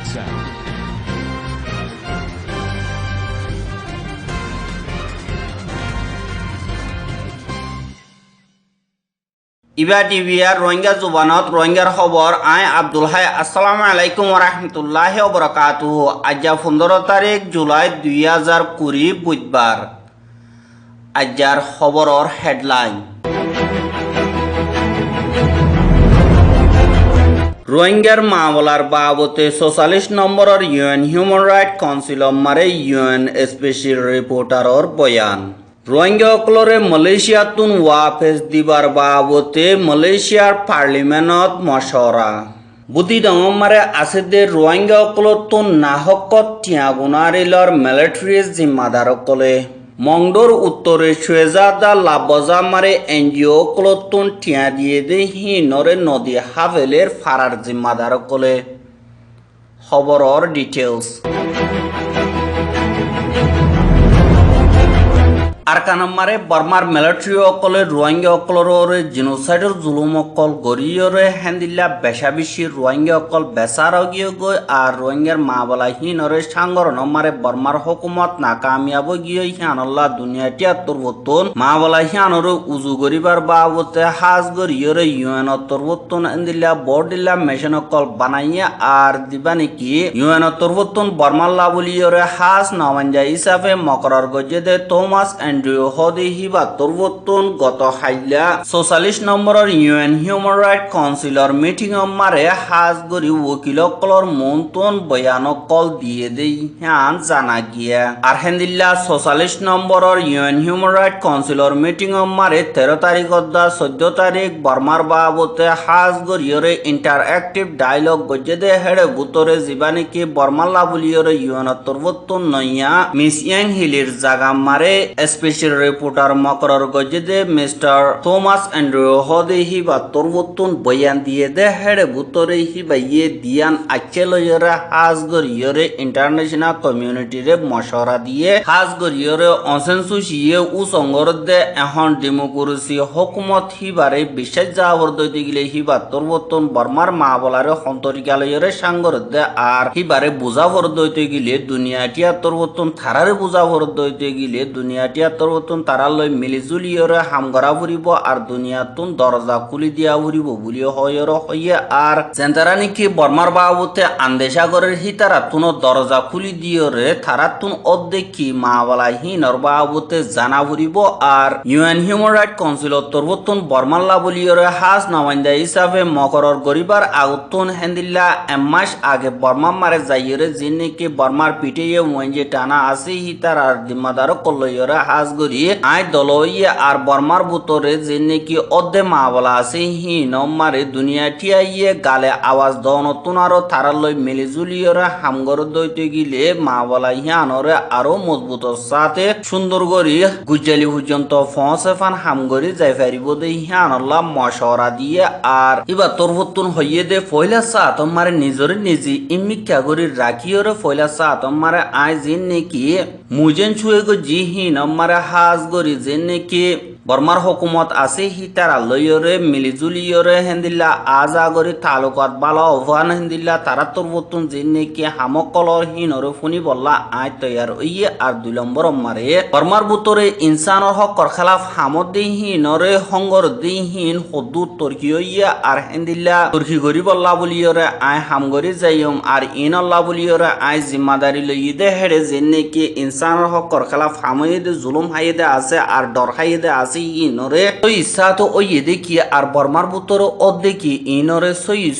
WhatsApp. ইবা টিভিয়ার রোহিঙ্গা জুবানত রোহিঙ্গার খবর I Abdul high আসসালামু আলাইকুম ওরহমতুল্লাহি ওবরাকাতুহু। আজ 15 তারিখ জুলাই 2020 বুধবার। আজর খবরর হেডলাইন। রোহিঙ্গার মামলার বাবতে 44 নম্বরের ইউএন হিউম্যান রাইট কাউন্সিলর মারে ইউএন স্পেশাল রিপোর্টারর বয়ান। রোহিঙ্গাসকলরে মালয়েশিয়াতুন ওয়াফেজ দিবার বাবতে মালয়েশিয়ার পার্লিমেন্টত মশওরা। বুদ্ধি ডাঙমারে আছে যে রোহিঙ্গাসকলতুন নাহকত টিয়াগুনারিলর মিলিটারি জিম্মাদারসকলে মংডোর উত্তরে সুয়েজাদা লাবজা মারে এনজিও কলতুন টিয়া দিয়ে দে হিনরে নদী হাভেলের ফারার জিম্মাদারসকলে। খবরর ডিটেলস। আরকানামারে বর্মার মিলিটারি অকলে রোহিঙ্গা অকলরে জিনোসাইডর জুলুম অকল গরিয়রে হ্যান্দিল্লা বেশা বেশি রোহিঙ্গা অকল বেসার গিয়ে গই আর রোহিঙ্গার মা বলা হিনরে সাংগরণ মারে বর্মার হুকুমত নাকামিয়াব গিয়ে হিয়ানল্লা দুনিয়া 73 বর্তন মা বলা হিয়ানরে উজু গরিবার বাবতে হাজ গরিয়রে ইউএন তরবর্তন এন্দিল্লা বর্ডিল্লা মেশিন অকল বানাইয়া আর দিবা নাকি ইউএন তরবর্তন বর্মাল্লা বলিয়রে হাজ নমাঞ্জা হিসাবে মকরর গজে দে থমাস এন্ড্রিউ হদি হিবা তরবর্তন গত হাইলা 44 নম্বরের UN human right councillor meeting মারে হাজ গরি ওকিলকলর মন্তন বয়ানকল দিয়ে দেই হ্যান জানা গিয়া আর হেন্দিল্লা 44 নম্বরের UN human right councillor meeting মারে 13 তারিখ 14 তারিখ বর্মার বাবতে হাজ গরিয়রে ইন্টারঅ্যাক্টিভ ডায়লগ গজে দে হেড়ে বুতরে জীবানিকি বর্মাল্লা বলিয়রে ইউএন তরবর্তন নইয়া মিস ইয়াং হিলির জাগা মারে স্পেশাল রিপোর্টার মকরর গজেদে মিস্টার থমাস এন্ড্রিউ হদে হিবা তরবতুন বয়ান দিয়ে দে হেড়ে বুতরে হিবা ইয়ে দিয়ান আচেলয়রে হাজগরিয়রে ইন্টারন্যাশনাল কমিউনিটিরে মশওরা দিয়ে হাজগরিয়রে অনসেনসুস ইয়ে উসঙ্গর দে এখন ডেমোক্রেসি হুকুমত হিবারে বিশ্বাস যাবর দইতে গিলে হিবা তরবতুন বর্মার মা বলারে হন্তরিকালয়রে সাঙ্গর দে আর হিবারে বুঝাবর দইতে গিলে দুনিয়াটিয়া তরবতুন থারারে বুঝাবর দইতে গিলে দুনিয়াটিয়া তরবতুন তারালৈ মিলিজুলিয়রে হামগরা ফুরিব আর দুনিয়াতুন দরজা খুলি দিয়া ফুরিব বলি হয়র হইয়ে আর যেন্তারা নাকি বর্মার বাবুতে আন্দেশাগরের হিতারাতুন দরজা খুলি দিয়রে থারাতুন অর্ধেকি মা বলা হিনর বাবুতে জানা ফুরিব আর ইউএন হিউম্যান রাইট কাউন্সিল তরবতুন বর্মাল্লা বলিয়রে হাজ নমাইন্দা হিসাবে মকরর গরিবার আগুতুন হেন্দিল্লা এমাস আগে বর্মা মারে যাইয়রে যে নাকি বর্মার পিঠে ওয়েঞ্জে টানা আছে হিতার আর দিমাদার কলয়রে হাজগরি আই দলইয়ে আর বর্মার বুতরে যে নাকি অর্ধে মা বলা আছে হি নমারে দুনিয়া টিয়াইয়ে গালে আওয়াজ দনতুন আরো থারালই মিলিজুলিয়রে হামগর দইতে গিলে মা বলা হিয়ানরে আরো মজবুত সাথে সুন্দর করি গুজালি পর্যন্ত ফসেফান হামগরি যাই ফারিব দে হিয়ানল্লা মশওরা দিয়ে আর ইবা তরবতুন হইয়ে দে ফয়লা সা তোমারে নিজরে নিজে ইমিকা গরি রাখিয়রে ফয়লা সা তোমারে আই জিন নাকি মুজেন ছুয়ে গো জি হি নমারে হাজ গরি যে নাকি বর্মার হুকুমত আছে হি তারা লয়রে মিলিজুলিয়রে হেন্দিল্লা আজা গরি তালুকাত বালা অভান হেন্দিল্লা তারা তরবতুন যে নাকি হামকলর হিনরে ফুনি বললা আই তৈয়ার ইয়ে আর 2 নম্বর মারে বর্মার বুতরে ইনসানর হকর খেলাফ হামদ দি হিনরে হঙ্গর দি হিন হদু তুর্কিয় ইয়ে আর হেন্দিল্লা তুর্কি গরি বললা বলিয়রে আই হামগরি যাইম আর ইনল্লা বলিয়রে আই জিম্মাদারি লই দে হেড়ে যে নাকি ইনসানর হকর খেলাফ হামদে জুলুম হাইদে আছে আর ডর হাইদে আছে ইনরে তো ইচ্ছা তো ওই দেখি আর বর্মার বুতর অর্ধেকি ইনরে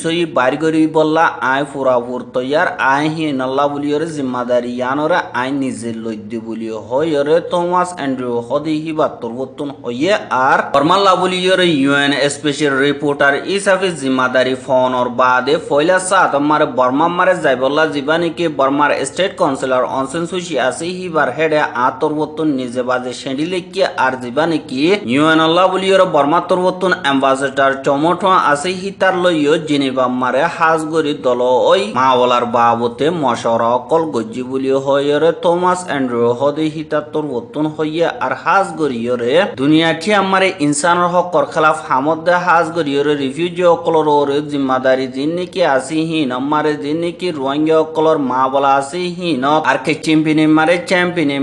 সই বাড়ি গরি বললা আই ফুরাফুর তৈয়ার আই হিনল্লা বলিয়রে জিম্মাদারি ইয়ানরে আই নিজে লইদে বলিও হয়রে থমাস এন্ড্রিউ হদি হিবা তরবতুন হইয়ে আর বর্মাল্লা বলিয়রে ইউএন স্পেশাল রিপোর্টার হিসাবে জিম্মাদারি ফোনর বাদে ফয়লা সা তোমার বর্মা মারে যাইবল্লা জীবানিকে বর্মার স্টেট কাউন্সিলর অনসেন সুশি আছে হিবার হেডে আ তরবতুন নিজে বাজে সেন্ডি লেখি আর জীবানিকি কি ইউএন আল্লাহ বুলিয়র বর্মা তরবতুন অ্যাম্বাসেডার চমটো আছে হিতার লইয় জেনেভা মারে হাজগরি দল ওই মাওলার বাবতে মশরা অকল গজ্জি বুলিও হইরে থমাস অ্যান্ড্রু হদে হিতার তরবতুন হইয়ে আর হাজগরিয়রে দুনিয়াটি আমারে ইনসানের হকর খেলাফ হামদে হাজগরিয়রে রিফিউজি অকলর ওরে জিম্মাদারি জিন্নিকি আসি হিন আমারে জিন্নিকি রোহিঙ্গা অকলর মা বলা আসি হিন আর কে চ্যাম্পিয়ন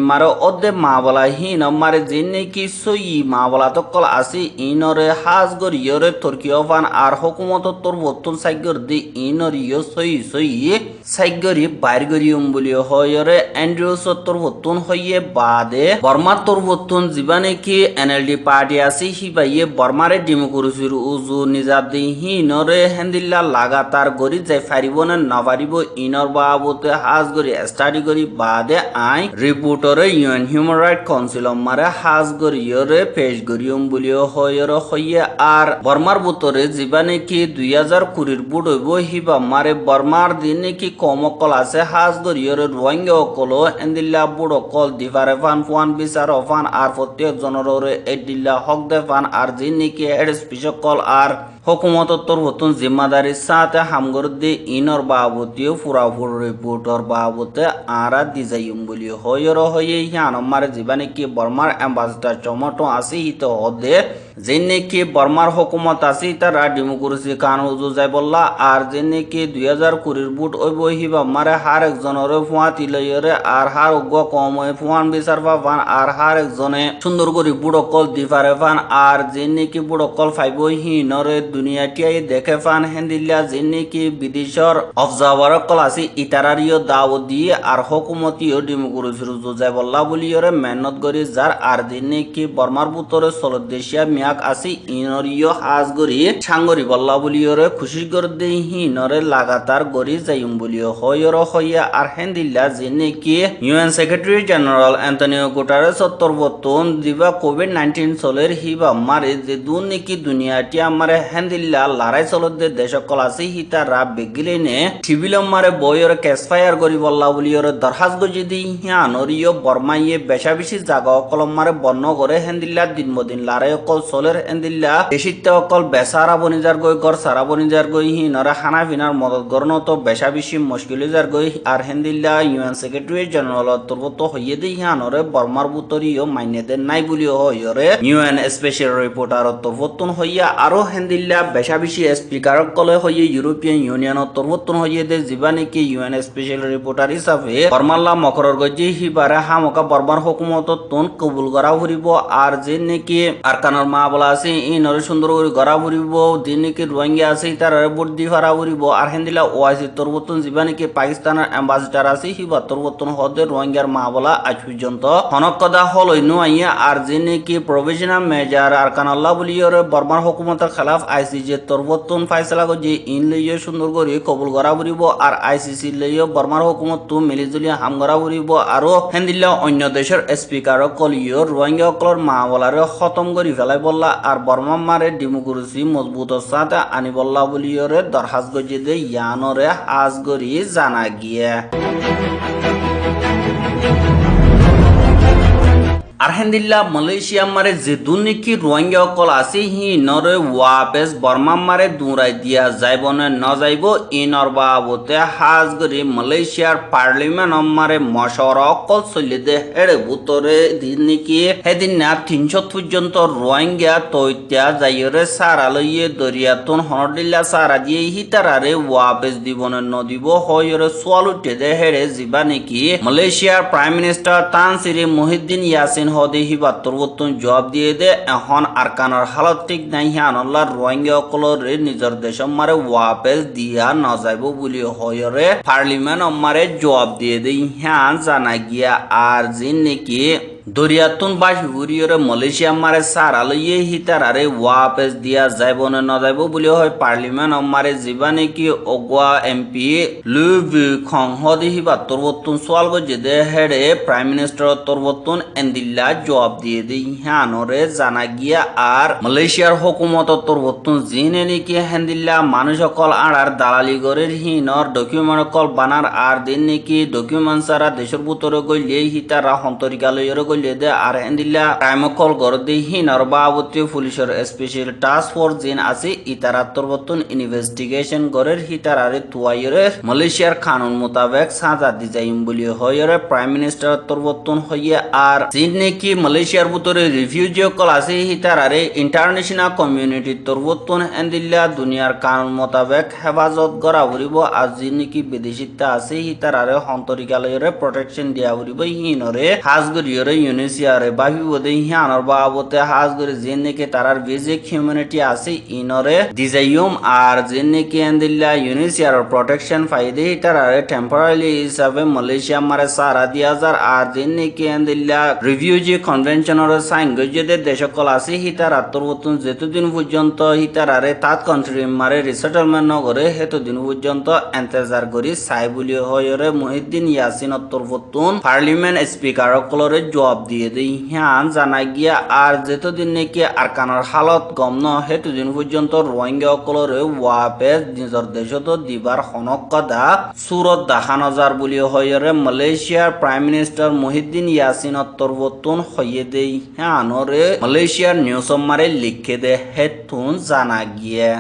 মারে অদে মা বলা হিন আমারে জিন্নিকি সই মা বলা তকল আসি ইনরে হাজগরিয়রে তুর্কিয় ফান আর হুকুমত তরবতুন সাইগর দি ইনরিয় সই সাইগরি বাইরগরিয়ম বলিও হয়রে অ্যান্ড্রু তরবতুন হইয়ে বাদে বর্মা তরবতুন জীবানে কি এনএলডি পার্টি আসি হিবাইয়ে বর্মারে ডেমোক্রেসির উজু নিজাদি হিনরে হেন্দিল্লা লাগাতার গরি যাই ফারিব না নপারিব ইনর বাবতে হাজগরি স্টাডি করি বাদে আই রিপোর্টরে ইউএন হিউম্যান রাইট কাউন্সিল মারে হাজগরিয়রে পেশ গরিয়ম বলিও হয়রে হইয়ে আর বর্মার বুতরে জীবানে কি 2020 বুট হইব হিবা মারে বর্মার দিনে কি কমকল আছে হাজগরিয়রে রোহিঙ্গা অকল হেন্দিল্লা বুট অকল দিফারে ফান ফুয়ান বিচার ফান আর প্রত্যেক জনের এডিল্লা হক দে ফান আর যিনি কি হেড স্পিচকল আর হুকুমত তরবতুন জিম্মাদারি সাথে হামগরদি ইনর বাবতীয় ফুরাফুর রিপোর্টর বাবতে আরা দিজাইম বলি হইর হয়ে হিয়ান মারে জীবানে কি বর্মার অ্যাম্বাসেডার চমটো আসি হিত হদে যিনি কি বর্মার হুকুমত আসি তারা ডেমোক্রেসি কান উজু যাই বললা আর যিনি কি 2020 বুট ওই বহিবা মারে হার একজনের ফুয়াতি লইরে আর হার উগ্র কম ফুয়ান বিচার ফান আর হার একজনে সুন্দর করে বুড়কল দিফারে ফান আর যিনি কি বুড়কল ফাইব হিনরে দুনিয়াটিয়াই দেখে ফান হেন্দিল্লা যিনি কি বিদেশর অবজার্ভার কল আসি ইতারারিও দাও দিয়ে আর হুকুমতীয় ডেমোক্রেসির উজু যাই বললা বলিয়রে মেহনত করি যার আর যিনি কি বর্মার বুতরে সলদেশিয়া মিয়াক আসি ইনরিয় হাজগরি সাঙ্গরি বল্লা বলিয়রে খুশি করে দেই হিনরে লাগাতার গরি যাইম বলিও হইর হইয়া আর হেন্দিল্লা যিনি কি UN secretary general Antonio Guterres তরবতুন দিবা কোভিড-19 চলের হিবা মারে যে দুনিকি দুনিয়াটি আমারে হেন্দিল্লা লড়াই চলত দে দেশকল আসি হিতারা বেগিলেনে টিবিলম মারে বইয়র ক্যাশফায়ার করি বল্লা বলিয়রে দরহাজ গজি দি হিয়ানরিয় বর্মাইয়ে বেশা বেশি জাগা অকলম মারে বন্য করে হেন্দিল্লা দিনমদিন লড়াই অকল চলের হেন্দিল্লা দেশিতে অকল বেসারা বনিজার গই গর সারা বনিজার গই হিনরে খানা পিনার মদত গরন তো বেশা বেশি মুশকিলিজার গই আর হেন্দিল্লা ইউএন সেক্রেটারি জেনারেল তরবত হইয়ে দি হিয়ানরে বর্মার বুতরিও মাইনেদে নাই বলিও হইরে ইউএন স্পেশাল রিপোর্টার তরবতুন হইয়া আরো হেন্দিল্লা বেশা বেশি স্পিকার কলে হইয়ে ইউরোপিয়ান ইউনিয়ন তরবতুন হইয়ে দে জীবানে কি ইউএন স্পেশাল রিপোর্টার হিসাবে বর্মাল্লা মকরর গজি হিবারে হামকা বর্মার হুকুমত তুন কবুল করা ফুরিব আর যে নাকি আরকানের মা বলা আছে ইনরে সুন্দর করে গড়া ফুরিব যে নাকি রোহিঙ্গা আছে তার ভোট দি ফারা ফুরিব আর হেন্দিল্লা ওয়াইসি তরবতুন জীবানে কি পাকিস্তানের অ্যাম্বাসেডার আছে হিবা তরবতুন হদে রোহিঙ্গার মা বলা আজ পর্যন্ত হনকদা হল আইয়া আর যে নাকি প্রভিশনাল মেজার আরকানাল্লাহ বলিয়রে বর্মার হুকুমতের খেলাফ আইসিজে তরবতুন ফাইসলা যে ইন লইয়ে সুন্দর করে কবুল করা ফুরিব আর আইসিসি লইয়ে বর্মার হুকুমত তু মিলিজুলি হাম করা ফুরিব আরো হেন্দিল্লা অন্য দেশের স্পিকার কলিও রোহিঙ্গা অকলর মা বলারে খতম করি ফেলাই বললা আর বর্মা মারে ডেমোক্রেসি মজবুত সাথে আনি বললা বলিয়রে দরহাজ গজি দে ইয়ানরে হাজ গরি জানা গিয়ে আর হেন্দিল্লা মালয়েশিয়া মারে যে দুনিকি রোহিঙ্গা অকল আছে হি নরে ওয়াপেস বর্মা মারে দুরাই দিয়া যাইব না ন যাইব ইনর বাবতে হাজগরি মালয়েশিয়ার পার্লিমেন্ট মারে মশর অকল চলি দে হেড়ে বুতরে দিনিকি হেদিন না 300 পর্যন্ত রোহিঙ্গা তৈত্যা যাইরে সারা লইয়ে দরিয়াতুন হনদিল্লা সারা দিয়ে হিতারারে ওয়াপেস দিব না নদিব হইরে সোয়ালুটে দে হেড়ে জিবা নাকি মালয়েশিয়ার প্রাইম মিনিস্টার তান সিরি মুহিউদ্দিন ইয়াসিন হদে হিবা তরবতুন জবাব দিয়ে দে এখন আরকানের হালত ঠিক নাই হিয়ানল্লাহ রোহিঙ্গা অকলরে নিজের দেশ মারে ওয়াপেস দিয়া ন যাইব বলি হয়রে পার্লিমেন্ট মারে জবাব দিয়ে দে হিয়ান জানা গিয়া আর যে নাকি দরিয়াতুন বাস বুড়িয়রে মালয়েশিয়া মারে সারা লইয়ে হিতারারে ওয়াপেস দিয়া যাইব না ন যাইব বলি হয় পার্লিমেন্ট মারে জিবা নাকি অগুয়া এমপি লুবি খং হদে হিবা তরবতুন সোয়াল গজে দে হেডে প্রাইম মিনিস্টার তরবতুন এন্দিল্লা জবাব দিয়ে দে হিয়ানরে জানা গিয়া আর মালয়েশিয়ার হুকুমত তরবতুন জিনে নাকি হেন্দিল্লা মানুষ সকল আড়ার দালালি গরের হিনর ডকুমেন্ট কল বানার আর দিন নাকি ডকুমেন্ট সারা দেশের ভিতরে গইলে হিতারা হন্তরিকা লইরে বলে দে আর হেন্দিল্লা ক্রাইম কল গরদে হিনার বাবতি পুলিশের স্পেশাল টাস্ক ফোর্স জিন আছে ইতারাত্তর বর্তন ইনভেস্টিগেশন গরের হিতারারে তুয়াইরে মালয়েশিয়ার কানুন মোতাবেক সাজা দিজাইম বলি হয়রে প্রাইম মিনিস্টার তরবর্তন হইয়ে আর জিন নাকি মালয়েশিয়ার ভিতরে রিফিউজি কল আছে হিতারারে ইন্টারন্যাশনাল কমিউনিটি তরবর্তন হেন্দিল্লা দুনিয়ার কানুন মোতাবেক হেফাজত করা উড়িব আর জিন নাকি বিদেশিতা আছে হিতারারে হন্তরিকালয়রে প্রটেকশন দিয়া উড়িব হিনরে হাজগরিয়রে ইউনিসিয়ারে বাহিবদে হিয়ানর বাবতে হাজগরি জিন নাকি তারার বেসিক হিউম্যানিটি আছে ইনরে দিজাইম আর জিন নাকি হেন্দিল্লা ইউনিসিয়ার প্রটেকশন ফাইদে হিতারারে টেম্পোরারি হিসাবে মালয়েশিয়া মারে সারা দিয়া যার আর জিন নাকি হেন্দিল্লা রিফিউজি কনভেনশনের সাইন গজেদে দেশকল আছে হিতার আত্মবর্তন যেতদিন পর্যন্ত হিতারারে তাত কন্ট্রি মারে রিসেটলমেন্ট নগরে হেতদিন পর্যন্ত এন্তেজার করি সাই বলি হয়রে মুহিদ্দিন ইয়াসিন অত্তরবর্তন পার্লিমেন্ট স্পিকার কলরে জবাব দিয়ে দেই হ্যাঁ জানা গিয়া আর যেতদিন নাকি আরকানের হালত গম ন হেতদিন পর্যন্ত রোহিঙ্গা কলরে ওয়াপেস নিজের দেশত দিবার হনক কথা সুরত দেখানো যার বলি হয়রে মালয়েশিয়ার প্রাইম মিনিস্টার মুহিদ্দিন ইয়াসিন অত্তরবর্তন হইয়ে দেই হ্যাঁ নরে মালয়েশিয়ার নিউজ মারে লিখে দে হেতুন জানা গিয়া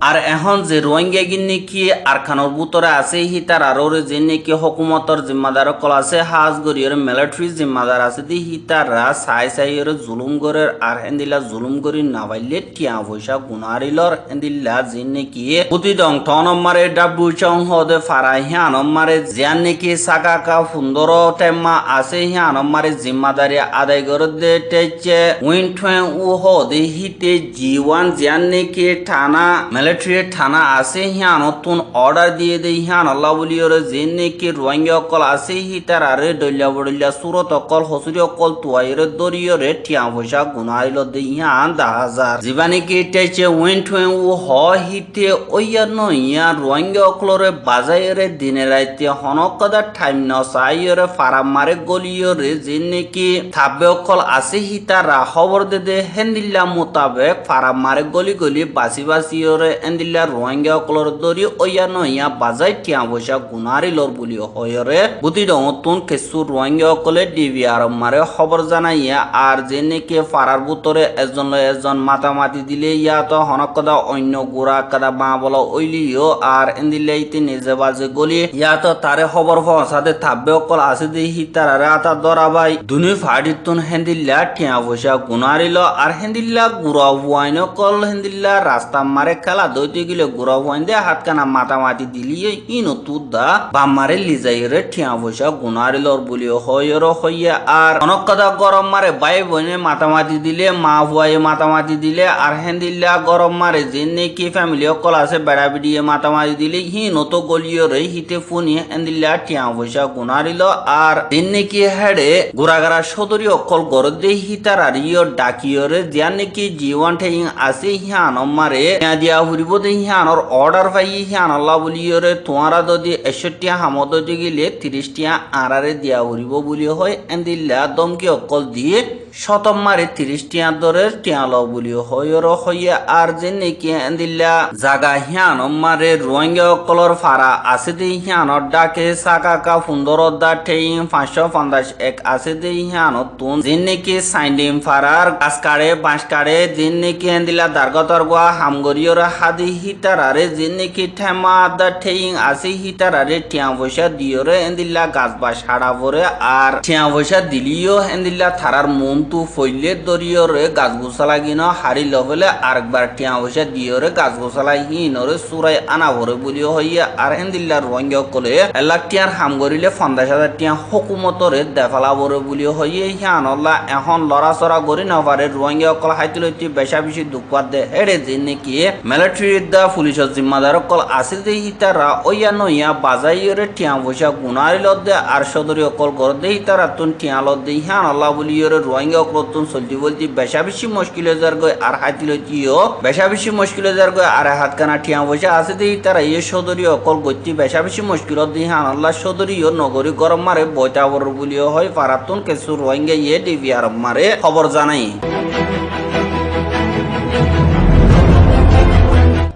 আর এখন যে রোহিঙ্গা গিন নাকি আরখানোর ভিতরে আছে হিতার আরো যে নাকি হকুমতর জিম্মাদার কল আছে হাজ গরিয়র মিলিটারি জিম্মাদার আছে দি হিতাররা সাই সাইয়ের জুলুম গরের আর হেন্দিলা জুলুম গরি নাবাইলে টিয়া পয়সা গুনারিলর হেন্দিলা যে নাকি প্রতি দং থনমারে ডাবু চং হদে ফারাই হিয়ানমারে জিয়ান নাকি সাকাকা সুন্দর টেম্মা আছে হিয়ানমারে জিম্মাদারি আদায় করে দে টেচে উইনঠেন উ হদে হিতে জীবন জিয়ান নাকি থানা মিলিটারি থানা আছে হিয়া নতুন অর্ডার দিয়ে দেই হিয়ান আল্লাহ বলিওরে যে নাকি রোহিঙ্গা অকল আছে হিতারারে দলিয়া বড়িয়া সুরত অকল হসুরি অকল তুয়াইরে দরিয়রে টিয়া পয়সা গুনাইল দে হিয়ান 10,000 জীবানি কি টেচে উইন ঠুয়ে উ হ হিতে ওইয়া নইয়া রোহিঙ্গা অকলরে বাজাইরে দিনে রাইতে হনকদা টাইম ন সাইরে ফারাম মারে গলিয়রে যে নাকি থাবে অকল আছে হিতারা খবর দে হেন্দিল্লা মোতাবেক ফারাম মারে গলি গলি বাসি বাসিয়রে এন্দিল্লা রোহিঙ্গা অকলর দরি ওইয়া নইয়া বাজাই টিয়া পয়সা গুনারি লর বলি হয়রে বুদ্ধি ডতুন কিছু রোহিঙ্গা অকলে ডিবিআর মারে খবর জানাইয়া আর যে নাকি ফারার ভিতরে এজন মাতামাতি দিলে ইয়া তো হনকদা অন্য গোড়া কাদা মা বলা ওইলিও আর এন্দিল্লা ইতি নিজে বাজে গলি ইয়া তো তারে খবর পৌঁছাতে থাকবে অকল আছে দি হিতারারে আতা দরা ভাই দুনি ফাড়িতুন হেন্দিল্লা টিয়া পয়সা গুনারিল আর হেন্দিল্লা গুড়া হুয়াইন কল হেন্দিল্লা রাস্তা মারে খেলা দইতে গেলে গুড়া হুয়াইন দে হাত কানা মাতামাতি দিলিয়ে ইনো তুদা বামারে লিজাইরে টিয়া পয়সা গুনারিলর বলিও হইর হইয়া আর অনেক কথা গরম মারে বাই বনে মাতামাতি দিলে মা হুয়াই মাতামাতি দিলে আর হেন্দিল্লা গরম মারে যে নাকি ফ্যামিলি অকল আছে বেড়া বিড়িয়ে মাতামাতি দিলে হিনো তো গলিয়রে হিতে ফুনি হেন্দিল্লা টিয়া পয়সা গুনারিল আর দিন নাকি হেডে গুড়াগাড়া সদরি অকল গরদ দে হিতার আর ইয় ডাকিয়রে জিয়া নাকি জীবন ঠেইং আছে হিয়ান মারে দিয়া হুরিব দে হিয়ানর অর্ডার পাই হিয়ান আল্লাহ বলিয়রে তোমারা যদি 61 হামদ গেলে 30 টিয়া আরারে দিয়া হুরিব বলি হয় এন্দিল্লা দমকি অকল দিয়ে শতম মারে 30 টিয়া দরের টিয়া ল বলি হইর হইয়া আর যে নাকি এন্দিল্লা জাগা হিয়ান মারে রোহিঙ্গা অকলর ফারা আছে দে হিয়ানর ডাকে সাকাকা সুন্দর দা ঠেইং 551 আছে দে হিয়ানত তুন যে নাকি সাইন্ডিম ফারার গাছ কাড়ে বাঁশ কাড়ে যে নাকি এন্দিল্লা দারগতর গোয়া হামগরিয়র হাদি হিতারারে যে নাকি ঠেমা দা ঠেইং আছে হিতারারে টিয়া পয়সা দিয়রে এন্দিল্লা গাছ বাস হাড়া পরে আর টিয়া পয়সা দিলিও এন্দিল্লা থারার মন তু ফইলে দরিয়রে গাছ গোছালা গিন হারি লবলে আরেকবার টিয়া পয়সা দিয়রে গাছ গোছালা হিনরে সুরাই আনা ভরে বলিও হইয়া আর হেন্দিল্লা রোহিঙ্গা কলে 1 লাখ টিয়ার হাম গরিলে 50,000 টিয়া হুকুমতরে দেফালা ভরে বলিও হইয়ে হিয়ানল্লা এখন লড়াচড়া গরি নপারে রোহিঙ্গা কল হাইতুলতি বেশা বেশি দুঃখাত দে হেড়ে যে নাকি মিলিটারি দা পুলিশের জিম্মাদার কল আছে যে হিতারা ওইয়া নইয়া বাজাইরে টিয়া পয়সা গুনারিল দে আর সদরি অকল গর দে হিতারা তুন টিয়া ল দে হিয়ানল্লা বলিয়রে রোহিঙ্গা অকলতুন চলতি বলতি বেশা বেশি মুশকিল যার গয় আর হাইতুলতিও বেশা বেশি মুশকিল যার গয় আর হাত কানা টিয়া পয়সা আছে যে হিতারা ইয়ে সদরি অকল গতি বেশা বেশি মুশকিল দে হিয়ানল্লা সদরিও নগরী গরম মারে বইতাবর বলিও হয় ফারাতুন কিছু রোহিঙ্গা ইয়ে ডিবিআর মারে খবর জানাই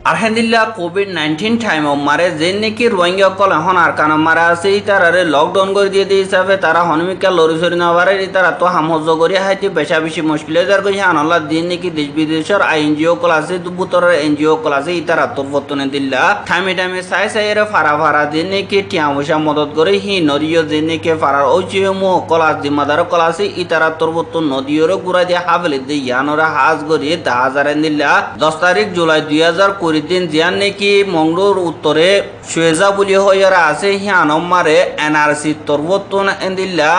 আর হেন্দিল্লা কোভিড-19 টাইম মারে যে নাকি রোহিঙ্গা কল এখন আর কান মারা আছে তারারে লকডাউন করে দিয়ে দিয়ে হিসাবে তারা হনমিকা লড়ি সরি না পারে তারা তো হামহজ করি হাইতে বেশা বেশি মুশকিল যার কই আনলা দিন নাকি দেশ বিদেশের এনজিও কল আছে দুবুতরের এনজিও কল আছে তারা তোর বর্তনে দিল্লা টাইমে টাইমে সাই সাইরে ফারা দিন নাকি টিয়া পয়সা মদত করে হি নদীয় যে নাকি ফারার ঐচিমো কলা জিম্মাদার কল আছে তারা তোর বর্তন নদীর গুড়া দিয়ে হাবেলি দিয়ে ইয়ানরা হাজ করি 10,000 দিল্লা 10 তারিখ জুলাই 2020 দিন জিয়ান নাকি মংলোর উত্তরে সুয়েজা বলি হইয়ারা আছে হিয়ানম মারে এনআরসি তরবতন এন্দিল্লা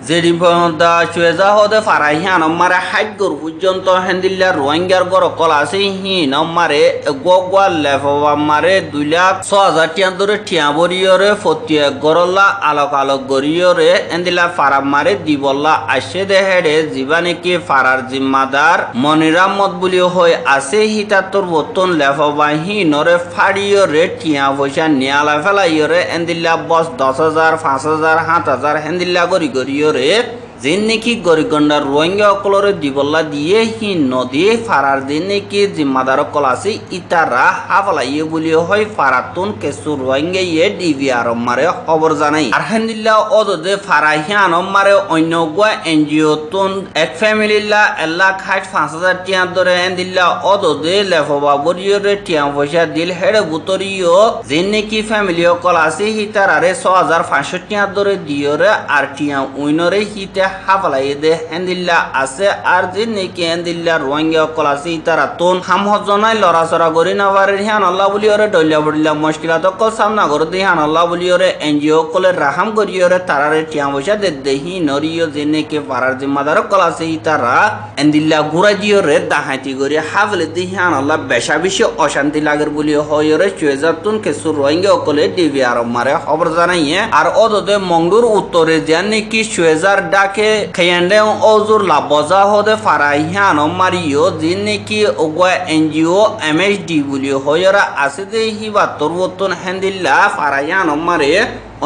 যেদিন পর্যন্ত সুয়েজা হতে ফারাই হিয়ানম মারে হাইগর পর্যন্ত হেন্দিল্লা রোহিঙ্গার গড় কল আছে হিনম মারে গোয়া লেফা মারে 2,06,000 টিয়া ধরে টিয়া বরিয়রে ফতিয়া গরল্লা আলোক গরিয়রে এন্দিল্লা ফারাম মারে দিবল্লা আসে দেহেরে জিবা নাকি ফারার জিম্মাদার মনিরামত বলি হয়ে আছে হিতাত্তর বর্তন লেফা বাহি নরে ফাড়িয়রে টিয়া পয়সা নিয়ালা ফেলাইয়রে এন্দিল্লা বস 10,000 5,000 7,000 হেন্দিল্লা গরিয়রে যেন নাকি গরিগন্ডার রোহিঙ্গা অকলরে দিবল্লা দিয়ে হি নদী ফারার দিন নাকি জিম্মাদার অকল আছে ইতারা হাফলাইয়ে বলি হয় ফারাতুন কেসু রোহিঙ্গা ইয়ে ডিভিআর মারে খবর জানাই আর হেন্দিল্লা অদদে ফারা হিয়ান মারে অন্য গোয়া এনজিও তুন এক ফ্যামিলিল্লা 1,60,000 টিয়া ধরে হেন্দিল্লা অদদে লেফবা বরিয়রে টিয়া পয়সা দিল হেড়ে বুতরিও যেন নাকি ফ্যামিলি অকল আছে হিতারারে 6,500 টিয়া ধরে দিয়রে আর টিয়া উইনরে হিতে হাফলাই দে হেন্দিল্লা আছে আর যে নাকি হেন্দিল্লা রোহিঙ্গা অকল আছে তারা তোন হামহজনাই লড়াচড়া করি না পারে হিয়ান আল্লাহ বলি ওরে ডলিয়া বড়িলা মুশকিলাত অকল সামনা করে দে হিয়ান আল্লাহ বলি ওরে এনজিও কলে রাহাম করি ওরে তারারে টিয়া পয়সা দে হি নরিও যে নাকি পাড়ার জিম্মাদার অকল আছে তারা হেন্দিল্লা ঘুরা দিওরে দাহাইতি করি হাফলে দে হিয়ান আল্লাহ বেশা বেশি অশান্তি লাগের বলি হয় ওরে চুয়েজাতুন কেসু রোহিঙ্গা অকলে ডিভিআর মারে খবর জানাইয়ে আর অদদে মংডুর উত্তরে যে নাকি চুয়েজার ডাকে খেয়ান্ডে ওজুর লাবজা হদে ফারাই হিয়ান মারিও যে নাকি ওগা এনজিও এমএসডি বলি হইরা আছে যে হিবা তরবতন হেন্দিল্লা ফারাইয়ান মারে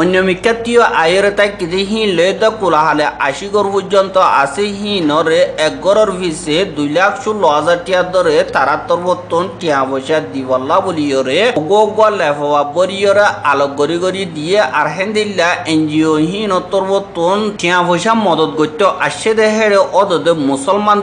অন্য মিকাতীয় আয়ের তাই যে হি লেদ কোলাহালে 80 গড় পর্যন্ত আছে হি নরে 1 গড়ের ভিসে 2,16,000 টিয়া ধরে তারা তরবতন টিয়া পয়সা দিবল্লা বলিয়রে গোয়া লেফা বরিয়রে আলোক গরি দিয়ে আর হেন্দিল্লা এনজিও হি তরবতন টিয়া পয়সা মদত গত্য আসে দেহেরে অদদে মুসলমান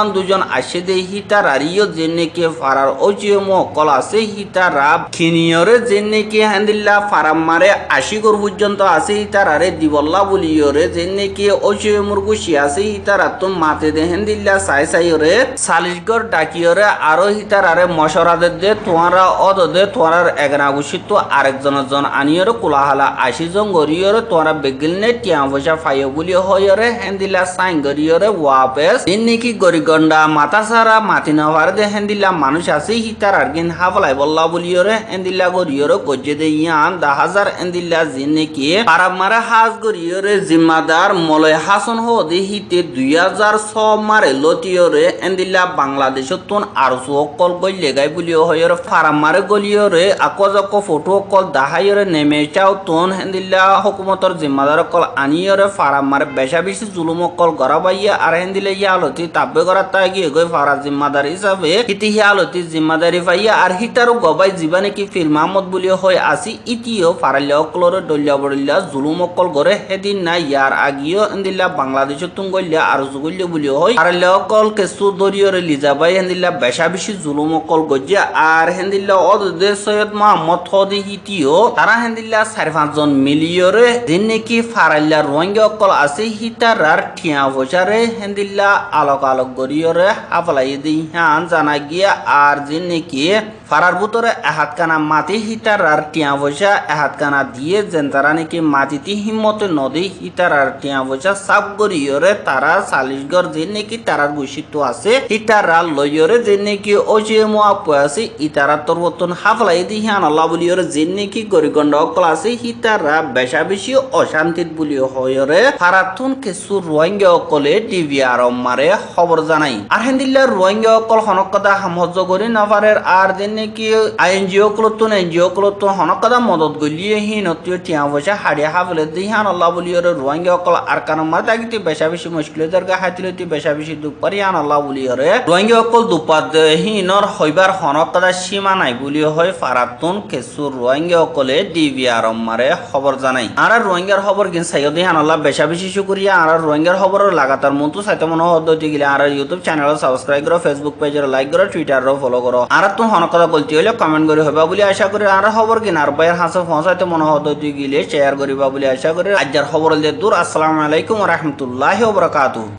দুজন আসে দে হিতার আরিও যে নাকি ফারার ওজিয়ম কল আছে হিতারা খিনিয়রে যে নাকি হেন্দিল্লা ফারাম মারে 80 গড় পর্যন্ত আছে তারারে দিবল্লা বলিয়রে যে নাকি ওচিয়ে মুরগুশি আছে তারা তো মাতে দে হেন্দিল্লা সাইরে 40 গড় ডাকিয়রে আরো তারারে মশরা দে তোমরা অদদে তোরার এগনা গুছি তো আরেকজনের জন আনিয়রে কোলাহালা 80 জন গরিয়রে তোমরা বেগিলনে টিয়া পয়সা ফাইও বলি হয়রে হেন্দিল্লা সাইন গরিয়রে ওয়াপেস যে নাকি গরিগন্ডা মাথা সারা মাতি নভার দে হেন্দিল্লা মানুষ আছে তার আরগিন হাফলাই বল্লা বলিয়রে হেন্দিল্লা গরিয়রে গজ্জে দে ইয়ান 10,000 এন্দিল্লা জিনেকি পারামারা হাজ গরিয়রে জিম্মাদার মলয় হাসন হদে হিতে 2006 মারে লতিয়রে এন্দিল্লা বাংলাদেশতন আরসু অকল গইলে গাই বলিও হয়রে ফারামারে গলিয়রে আকজক ফটো অকল দাহায়রে নেমে চাও তন হেন্দিল্লা হুকুমতর জিম্মাদার অকল আনিয়রে ফারামারে বেশা বেশি জুলুম অকল গরাবাইয়া আর হেন্দিল্লা ইয়ালতি তাব্বে গরা তাই গিয়ে গই ফারা জিম্মাদার হিসাবে হিতি ইয়ালতি জিম্মাদারি পাইয়া আর হিতারও গবাই জীবানে কি ফিল মাহমুদ বলিও হয় আসি ইতিও ফারাল্লা অকলরে ডলিয়া বড়িল্লা জুলুম অকল গরে হেদিন না ইয়ার আগিও এন্দিল্লা বাংলাদেশে তুঙ্গল্লা আর জুগল্লা বলিও হয় ফারাল্লা অকল কেসু দরিয়রে লিজাবাই হেন্দিল্লা বেশা বেশি জুলুম অকল গজ্জা আর হেন্দিল্লা অদে সৈয়দ মোহাম্মদ হদি হিতিও তারা হেন্দিল্লা 4-5 জন মিলিয়রে দিন নাকি ফারাল্লা রোহিঙ্গা অকল আছে হিতারার ঠিয়া বসারে হেন্দিল্লা আলোক গরিয়রে হাফলাই দি হান জানা গিয়া আর দিন নাকি ফারার ভিতরে এহাতকানা মাটি হিতারার টিয়া পয়সা এহাতকানা দিয়ে যেন তারা নাকি মাটিতে হিম্মতে নদী হিতারার টিয়া পয়সা সাফ গরিয়রে তারা 40 গড় যে নাকি তারার গুছিত আছে হিতারা লইয়রে যে নাকি ওজে মোয়াপ আছে ইতারা তরবতন হাফলাই দি হান আল্লাহ বলিয়রে যে নাকি গরিগন্ড অকল আছে হিতারা বেশা বেশি অশান্তিত বলি হয়রে ফারাতুন কিছু রোহিঙ্গা অকলে ডিভিআর মারে খবর জানাই আর হেন্দিল্লা রোহিঙ্গা অকল হনকদা হামহজ করি নাফারের আর দিন নাকি আইএনজিও ক্লতুন এনজিও ক্লতুন হনকদা মদত গলিয়ে হি নতিও টিয়া পয়সা হাড়িয়া হাফলে দিহান আল্লাহ বলিয়রে রোহিঙ্গা অকল আর কারণ মার দাগিতে বেশা বেশি মুশকিলের গা হাতিলতি বেশা বেশি দুঃখ পারিয়ান আল্লাহ বলিয়রে রোহিঙ্গা অকল দুপাত হিনর হইবার হনকদা সীমা নাই বলি হয় ফারাতুন কেসু রোহিঙ্গা অকলে ডিবিআর মারে খবর জানাই আর রোহিঙ্গার খবর কিন সাইয় দিহান আল্লাহ বেশা বেশি শুকরিয়া আর রোহিঙ্গার খবর লাগাতার মন্তু সাইতে মনে হদ্দতি গিলে আর ইউটিউব চ্যানেল সাবস্ক্রাইব করো ফেসবুক পেজের লাইক করো টুইটারও ফলো করো আর তুমি হনকদা বলতে হইলে কমেন্ট করে হইবা বলে আশা করি আর খবর কিন আর বাইর হাসে পৌঁছাইতে মনে হদ্দতি গিলে শেয়ার করিবা বলে আশা করি আজকের খবর দূর আসসালামু আলাইকুম ওয়া রাহমাতুল্লাহি ওয়া বারাকাতুহু।